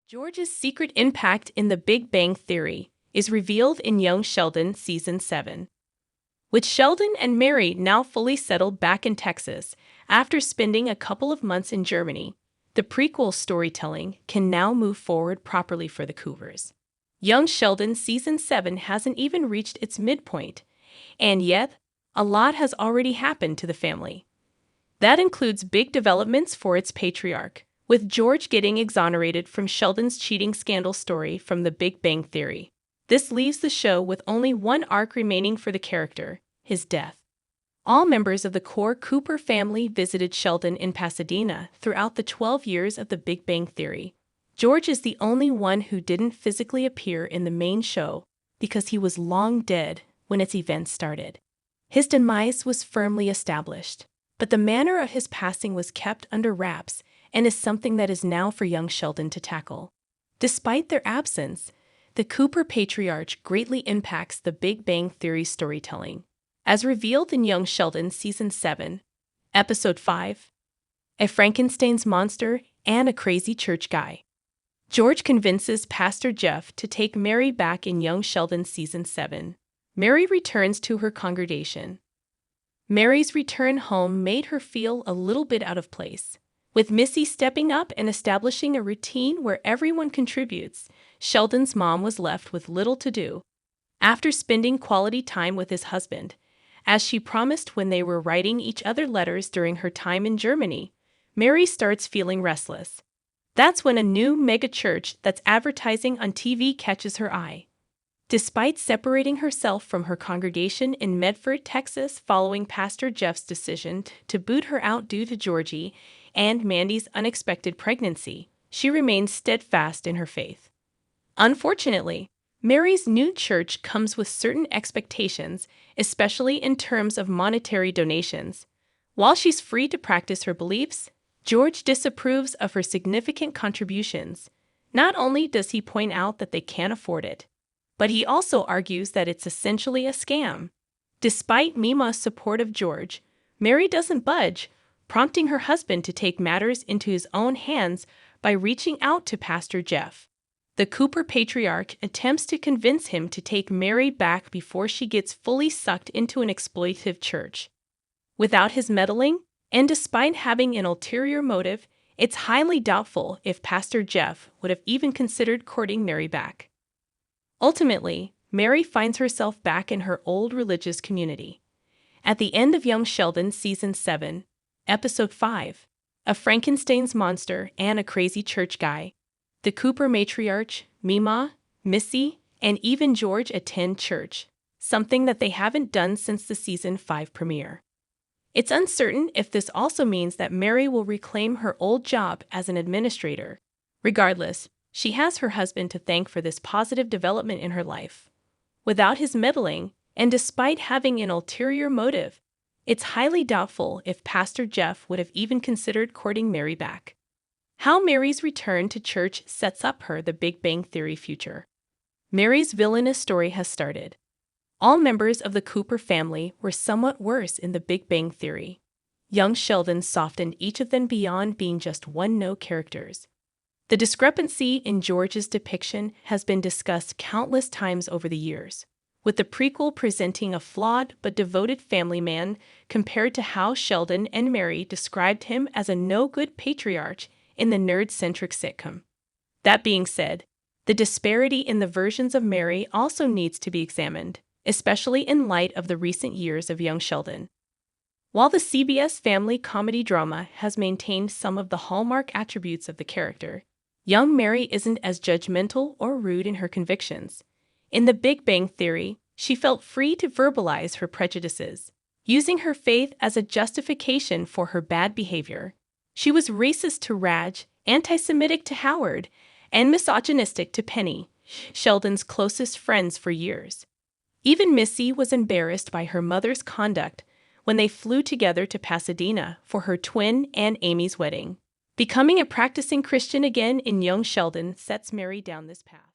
George's secret impact in The Big Bang Theory is revealed in Young Sheldon Season 7. With Sheldon and Mary now fully settled back in Texas after spending a couple of months in Germany, the prequel storytelling can now move forward properly for the Coopers. Young Sheldon Season 7 hasn't even reached its midpoint, and yet, a lot has already happened to the family. That includes big developments for its patriarch, with George getting exonerated from Sheldon's cheating scandal story from The Big Bang Theory. This leaves the show with only one arc remaining for the character, his death. All members of the core Cooper family visited Sheldon in Pasadena throughout the 12 years of The Big Bang Theory. George is the only one who didn't physically appear in the main show because he was long dead when its events started. His demise was firmly established, but the manner of his passing was kept under wraps and is something that is now for young Sheldon to tackle. Despite their absence, the Cooper patriarch greatly impacts the Big Bang Theory storytelling, as revealed in Young Sheldon Season 7, Episode 5, A Frankenstein's Monster and a Crazy Church Guy. George convinces Pastor Jeff to take Mary back in Young Sheldon Season 7. Mary returns to her congregation. Mary's return home made her feel a little bit out of place. With Missy stepping up and establishing a routine where everyone contributes, Sheldon's mom was left with little to do. After spending quality time with his husband, as she promised when they were writing each other letters during her time in Germany, Mary starts feeling restless. That's when a new megachurch that's advertising on TV catches her eye. Despite separating herself from her congregation in Medford, Texas following Pastor Jeff's decision to boot her out due to Georgie and Mandy's unexpected pregnancy, she remains steadfast in her faith. Unfortunately, Mary's new church comes with certain expectations, especially in terms of monetary donations. While she's free to practice her beliefs, George disapproves of her significant contributions. Not only does he point out that they can't afford it, but he also argues that it's essentially a scam. Despite Mima's support of George, Mary doesn't budge, prompting her husband to take matters into his own hands by reaching out to Pastor Jeff. The Cooper patriarch attempts to convince him to take Mary back before she gets fully sucked into an exploitative church. Without his meddling, and despite having an ulterior motive, it's highly doubtful if Pastor Jeff would have even considered courting Mary back. Ultimately, Mary finds herself back in her old religious community. At the end of Young Sheldon Season 7, Episode 5, A Frankenstein's Monster and a Crazy Church Guy, the Cooper matriarch, Mima, Missy, and even George attend church, something that they haven't done since the Season 5 premiere. It's uncertain if this also means that Mary will reclaim her old job as an administrator. Regardless, she has her husband to thank for this positive development in her life. Without his meddling, and despite having an ulterior motive, it's highly doubtful if Pastor Jeff would have even considered courting Mary back. How Mary's return to church sets up her The Big Bang Theory future. Mary's villainous story has started. All members of the Cooper family were somewhat worse in The Big Bang Theory. Young Sheldon softened each of them beyond being just one-note characters. The discrepancy in George's depiction has been discussed countless times over the years, with the prequel presenting a flawed but devoted family man compared to how Sheldon and Mary described him as a no-good patriarch in the nerd-centric sitcom. That being said, the disparity in the versions of Mary also needs to be examined, especially in light of the recent years of Young Sheldon. While the CBS family comedy drama has maintained some of the hallmark attributes of the character, young Mary isn't as judgmental or rude in her convictions. In The Big Bang Theory, she felt free to verbalize her prejudices, using her faith as a justification for her bad behavior. She was racist to Raj, anti-Semitic to Howard, and misogynistic to Penny, Sheldon's closest friends for years. Even Missy was embarrassed by her mother's conduct when they flew together to Pasadena for her twin and Amy's wedding. Becoming a practicing Christian again in Young Sheldon sets Mary down this path.